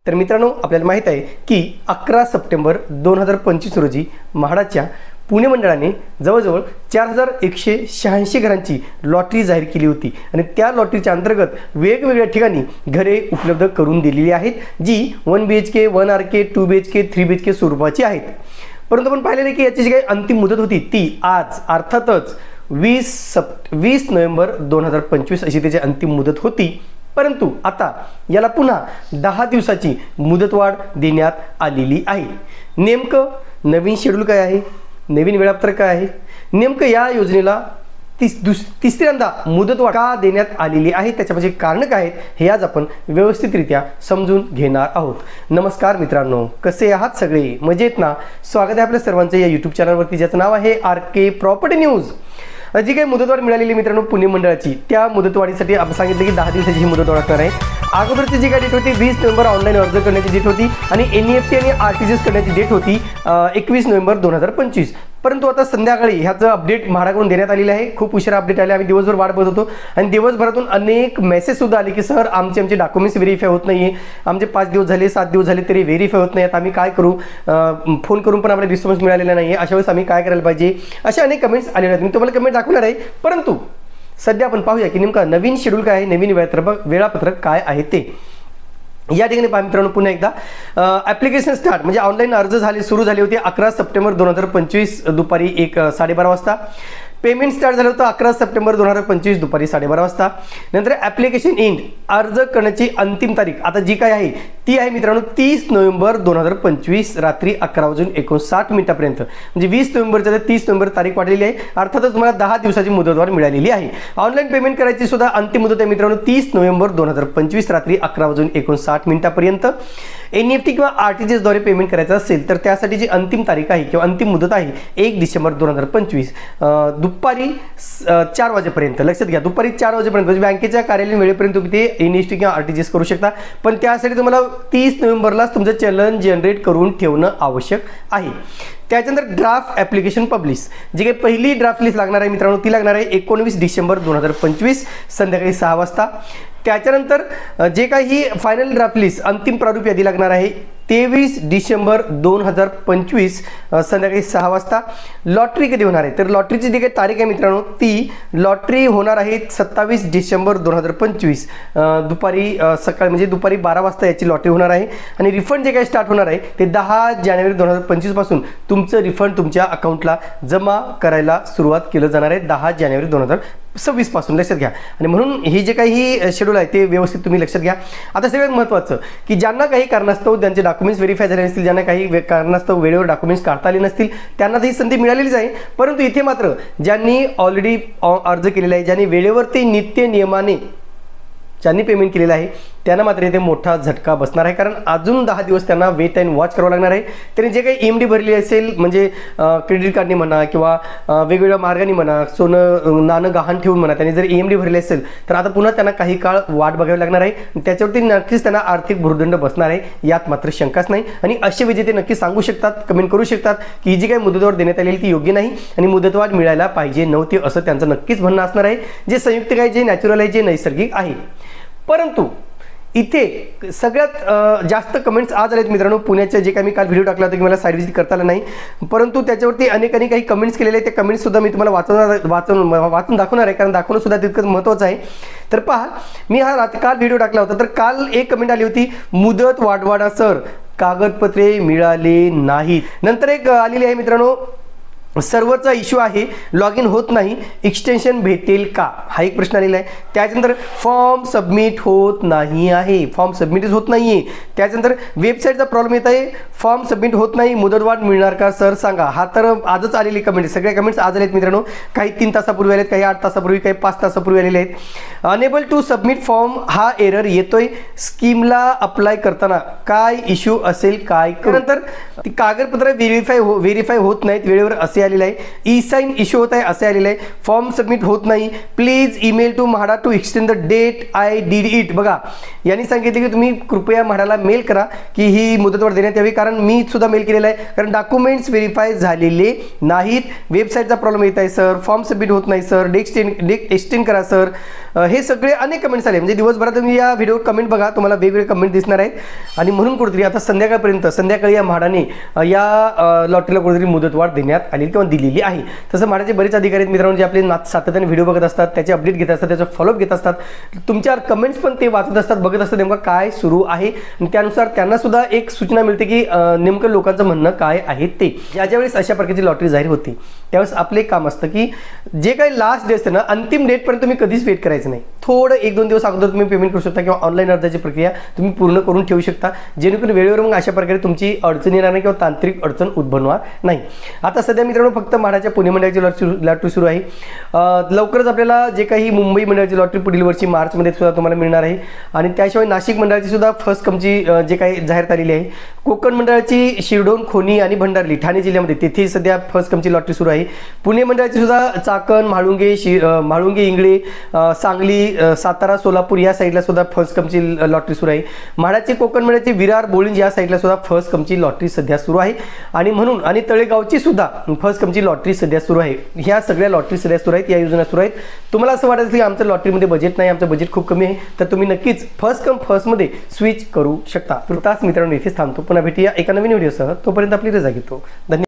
तर मित्रांनो, आपल्याला माहित आहे की 11 सप्टेंबर 2025 रोजी म्हाडाच्या पुणे मंडळाने जवळजवळ 4186 घरांची लॉटरी जाहीर केली होती आणि त्या लॉटरीच्या अंतर्गत वेगवेगळ्या ठिकाणी घरे उपलब्ध करून दिलेली आहेत, जी 1 BHK 1 RK 2 BHK 3 BHK स्वरूपाची आहेत. परंतु आपण पाहिलेले की याची जी काही अंतिम मुदत होती ती आज अर्थातच 20 नोव्हेंबर 2025 अशी त्याची अंतिम मुदत होती. परंतु आता याला पुन्हा 10 दिवसाची मुदतवाढ देण्यात आलेली आहे. नेमकं नवीन शेड्यूल काय आहे, नवीन वेळापत्रक काय आहे, नेमकं या योजनेला तिसऱ्यांदा मुदतवाढ का देण्यात आलेली आहे, त्याच्यामध्ये कारण काय आहेत हे आज आपण व्यवस्थितरित्या समजून घेणार आहोत. नमस्कार मित्रांनो, कसे आहात सगळे, मजेत ना? स्वागत आहे आपल्या सर्वांचं या यूट्यूब चॅनलवरती, ज्याचं नाव आहे RK प्रॉपर्टी न्यूज. जी काही मुदतवाढ मिळालेली मित्रांनो पुणे मंडळाची, त्या मुदतवाढीसाठी आपण सांगितलं की 10 दिवसाची ही मुदतवाढ असणार आहे. अगोदरची जी काही डेट होती 20 नोव्हेंबर ऑनलाईन अर्ज करण्याची डेट होती आणि NEFT आणि RTGS करण्याची डेट होती 21 नोव्हेंबर 2025. परंतु आता संध्याकाळी ह्याचं अपडेट म्हाडाकडून देण्यात आलेलं आहे. खूप उशिरा अपडेट आले, आम्ही दिवसभर वाट बघत होतो आणि दिवसभरातून अनेक मेसेज सुद्धा आले की सर आमचे डॉक्युमेंट्स व्हेरीफाय होत नाही आहे, आमचे 5 दिवस झाले 7 दिवस झाले तरी व्हेरीफाय होत नाही आहेत, आम्ही काय करू, फोन करून पण आपल्याला रिस्पॉन्स मिळालेला नाही आहे, अशा वेळेस आम्ही काय करायला पाहिजे, अशा अनेक कमेंट्स आलेले आहेत. मी तुम्हाला कमेंट दाखवणार आहे. परंतु सध्या आपण पाहूया की नेमका नवीन शेड्यूल काय आहे, नवीन वेळापत्रक काय आहे ते. या ठिकाणी पहा मित्रांनो, पुन्हा एकदा ॲप्लिकेशन स्टार्ट म्हणजे ऑनलाईन अर्ज सुरू झाले होते 11 सप्टेंबर 2025 दुपारी 12:30 वाजता. पेमेंट स्टार्ट झालं होतं 11 सप्टेंबर 2025 दुपारी 12:30 वाजता. नंतर ॲप्लिकेशन एंड अर्ज करण्याची अंतिम तारीख आता जी काय आहे ती आहे मित्रांनो 30 नोव्हेंबर 2025 रात्री 11:59 पर्यंत. म्हणजे 20 नोव्हेंबरच्या 30 नोव्हेंबर तारीख वाढलेली आहे. अर्थातच तुम्हाला 10 दिवसाची मुदतवाढ मिळालेली आहे. ऑनलाईन पेमेंट करायची सुद्धा अंतिम मुदत आहे मित्रांनो 30 नोव्हेंबर 2025 रात्री 11:59 पर्यंत. NEFT किंवा RTGS द्वारे पेमेंट करायचं असेल तर त्यासाठी जी अंतिम तारीख आहे किंवा अंतिम मुदत आहे 1 डिसेंबर 2025 दुपारी 4 वाजेपर्यंत. लक्षात घ्या, दुपारी 4 वाजेपर्यंत म्हणजे बँकेच्या कार्यालयीन वेळेपर्यंत तुम्ही ते NEFT किंवा RTGS करू शकता. पण त्यासाठी तुम्हाला 30 नोव्हेंबरलाच तुमचं चलन जनरेट करून ठेवणं आवश्यक आहे. त्याच्यानंतर ड्राफ्ट ॲप्लिकेशन पब्लिश, जी काही पहिली ड्राफ्ट लिस्ट लागणार आहे मित्रांनो ती लागणार आहे 19 डिसेंबर 2025 संध्याकाळी 6 वाजता. त्याच्यानंतर जे काही फायनल ड्राफ्ट लिस्ट अंतिम प्रारूप यादी लागणार आहे 23 डिसेंबर 2025 संध्याकाळी 6 वाजता. लॉटरी कधी होणार आहे तर लॉटरीची जी काही तारीख आहे मित्रांनो ती लॉटरी होणार आहे 27 डिसेंबर 2025 दुपारी सकाळी म्हणजे दुपारी 12 वाजता याची लॉटरी होणार आहे. आणि रिफंड जे काही स्टार्ट होणार आहे ते 10 जानेवारी 2025 पासून तुमचं रिफंड तुमच्या अकाउंटला जमा करायला सुरुवात केलं जाणार आहे 10 जानेवारी 2026 पासून. लक्षात घ्या. आणि म्हणून हे जे काही शेड्यूल आहे ते व्यवस्थित तुम्ही लक्षात घ्या. आता सगळ्यात महत्त्वाचं की ज्यांना काही कारणास्तव त्यांचे डॉक्युमेंट्स व्हेरीफाय झाले नसतील, ज्यांना काही कारणास्तव वेळेवर डॉक्युमेंट्स काढता आले नसतील त्यांना ही संधी मिळालेलीच आहे. परंतु इथे मात्र ज्यांनी ऑलरेडी अर्ज केलेला आहे, ज्यांनी वेळेवरती नित्य नियमाने ज्यांनी पेमेंट केलेलं आहे त्यांना मात्र इथे मोठा झटका बसणार आहे. कारण अजून 10 दिवस त्यांना वेट अँड वॉच करावं लागणार आहे. त्यांनी जे काही EMD भरली असेल म्हणजे क्रेडिट कार्डने म्हणा किंवा वेगवेगळ्या मार्गाने म्हणा, सोनं नाणं गहाण ठेवून म्हणा, त्यांनी जर EMD भरली असेल तर आता पुन्हा त्यांना काही काळ वाट बघावी लागणार आहे. त्याच्यावरती नक्कीच त्यांना आर्थिक भुर्दंड बसणार आहे, यात मात्र शंकाच नाही. आणि असे विजेते नक्की सांगू शकतात, कमेंट करू शकतात की ही जी काही मुदतवाढ देण्यात आलेली ती योग्य नाही आणि मुदतवाढ मिळायला पाहिजे नव्हती असं त्यांचं नक्कीच म्हणणं असणार आहे, जे संयुक्त आहे, जे नॅचरल आहे, जे नैसर्गिक आहे. परंतु इथे सगळ्यात जास्त कमेंट्स आज आलेत मित्रांनो पुण्याच्या, जे काही मी काल व्हिडिओ टाकला होता की मला साईड व्हिजिट करता आलं नाही, परंतु त्याच्यावरती अनेकांनी काही कमेंट्स केलेले आहेत. ते कमेंट्स सुद्धा मी तुम्हाला वाचून दाखवणार आहे, कारण दाखवणं सुद्धा तितकंच महत्त्वाचं आहे. तर पहा, मी काल व्हिडिओ टाकला होता तर काल एक कमेंट आली होती, मुदत वाढवाडा सर, कागदपत्रे मिळाले नाहीत. नंतर एक आलेली आहे मित्रांनो, सर्व्हरचा इश्यू आहे, लॉग इन होत नाही, एक्सटेन्शन भेटेल का, हा एक प्रश्न आलेला आहे. त्याच्यानंतर फॉर्म सबमिट होत नाही आहे, फॉर्म सबमिटच होत नाही आहे. त्याच्यानंतर वेबसाईटचा प्रॉब्लेम येत आहे, फॉर्म सबमिट होत नाही, मुदतवाढ मिळणार का सर सांगा. हा तर आजच आलेली कमेंट, सगळ्या कमेंट्स आज आलेत मित्रांनो. काही 3 तासापूर्वी आलेत, काही 8 तासापूर्वी, काही 5 तासापूर्वी आलेले आहेत. अनेबल टू सबमिट फॉर्म हा एरर येतोय, स्कीमला अप्लाय करताना काय इश्यू असेल काय. नंतर ती कागदपत्र व्हेरीफाय होत नाहीत वेळेवर असे असे आलेलं आहे. ई साइन इश्यू होत आहे असे आलेलं आहे. फॉर्म सबमिट होत नाही. Please email to MHADA to extend the date I did it. बघा यांनी सांगितले की तुम्ही कृपया म्हाडाला मेल करा की ही मुदतवाढ देण्यात यावी, कारण मी सुद्धा मेल केलेला आहे. कारण डॉक्युमेंट्स व्हेरीफाय झालेले नाहीत. वेबसाईटचा प्रॉब्लेम येत आहे सर, फॉर्म सबमिट होत नाही सर, डेट एक्सटेंड करा सर. हे सगळे अनेक कमेंट्स आले. म्हणजे दिवसभरात तुम्ही या व्हिडिओवर कमेंट बघा, तुम्हाला वेगवेगळे कमेंट दिसणार आहेत. आणि म्हणून कुठेतरी आता संध्याकाळी या म्हाडाने या लॉटरीला कुठेतरी मुदतवाढ देण्यात आली किंवा दिलेली आहे. तसं म्हाडाचे बरेच अधिकारी आहेत मित्रांनो, जे आपले सातत्याने व्हिडिओ बघत असतात, त्याचे अपडेट घेत असतात, त्याचा फॉलोअप घेत असतात. तुमच्या कमेंट्स पण ते वाचत असतात, बघत असतात नेमकं काय सुरू आहे. आणि त्यानुसार त्यांना सुद्धा एक सूचना मिळते की नेमकं लोकांचं म्हणणं काय आहे ते. ज्या वेळेस अशा प्रकारची लॉटरी जाहीर होते त्यावेळेस आपलं एक काम असतं की जे काही लास्ट डे असते ना, अंतिम डेटपर्यंत तुम्ही कधीच वेट करायचं नाही. थोडं 1-2 दिवस अगोदर तुम्ही पेमेंट करू शकता किंवा ऑनलाईन अर्जाची प्रक्रिया तुम्ही पूर्ण करून ठेवू शकता, जेणेकरून वेळेवर मग अशा प्रकारे तुमची अडचण येणार नाही किंवा तांत्रिक अडचण उद्भवणार नाही. आता सध्या मित्रांनो फक्त म्हाडाच्या पुणे मंडळाची लॉटरी सुरू आहे. लवकरच आपल्याला जे काही मुंबई मंडळाची लॉटरी पुढील वर्षी मार्चमध्ये सुद्धा तुम्हाला मिळणार आहे. आणि त्याशिवाय नाशिक मंडळाची सुद्धा फर्स्ट कमची जे काही जाहीर आलेली आहे. कोकण मंडळाची शिरडोन, खोनी आणि भंडारली ठाणे जिल्ह्यामध्ये तेथे सध्या फर्स्ट कमची लॉटरी सुरू आहे. पुणे मंडळाची सुद्धा चाकण, म्हाळुंगे, इंगळे, सांगली, सातारा, सोलापूर या साईडला सुद्धा फर्स्ट कमची लॉटरी सुरू आहे. म्हाडाची कोकण मंडळाची विरार, बोळिंज या साईडला सुद्धा फर्स्ट कमची लॉटरी सध्या सुरू आहे. आणि तळेगावची सुद्धा फर्स्ट कमची लॉटरी सध्या सुरू आहे. ह्या सगळ्या लॉटरी सध्या सुरू आहेत, या योजना सुरू आहेत. तुम्हाला असं वाटतं की आमचं लॉटरीमध्ये बजेट नाही, आमचं बजेट खूप कमी आहे, तर तुम्ही नक्कीच फर्स्ट कम फर्स्टमध्ये स्विच करू शकता. तुर्तास मित्रांनो इथेच थांबतो. पुन्हा भेटूया एका नवीन व्हिडिओसह. तोपर्यंत आपली रजा घेतो. धन्यवाद.